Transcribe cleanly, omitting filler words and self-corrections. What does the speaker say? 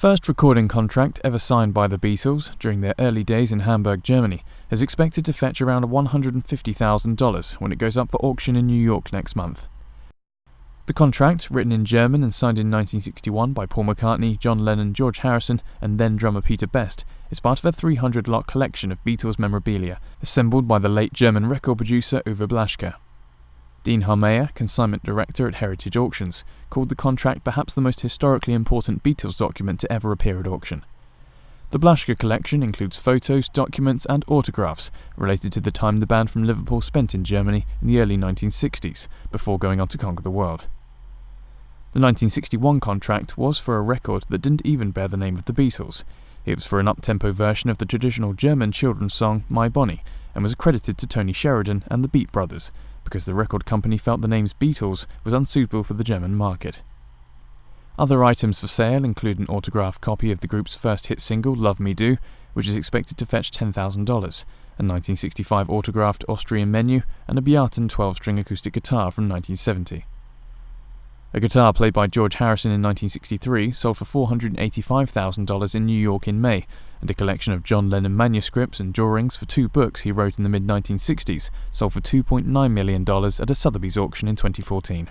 first recording contract ever signed by the Beatles during their early days in Hamburg, Germany, is expected to fetch around $150,000 when it goes up for auction in New York next month. The contract, written in German and signed in 1961 by Paul McCartney, John Lennon, George Harrison, and then drummer Peter Best, is part of a 300-lot collection of Beatles memorabilia assembled by the late German record producer Uwe Blaschke. Dean Harmeyer, consignment director at Heritage Auctions, called the contract perhaps the most historically important Beatles document to ever appear at auction. The Blaschke collection includes photos, documents and autographs related to the time the band from Liverpool spent in Germany in the early 1960s, before going on to conquer the world. The 1961 contract was for a record that didn't even bear the name of the Beatles. It was for an up-tempo version of the traditional German children's song My Bonnie, and was accredited to Tony Sheridan and the Beat Brothers, because the record company felt the name's Beatles was unsuitable for the German market. Other items for sale include an autographed copy of the group's first hit single, Love Me Do, which is expected to fetch $10,000, a 1965 autographed Austrian menu, and a Beaten 12-string acoustic guitar from 1970. A guitar played by George Harrison in 1963 sold for $485,000 in New York in May, and a collection of John Lennon manuscripts and drawings for 2 books he wrote in the mid-1960s sold for $2.9 million at a Sotheby's auction in 2014.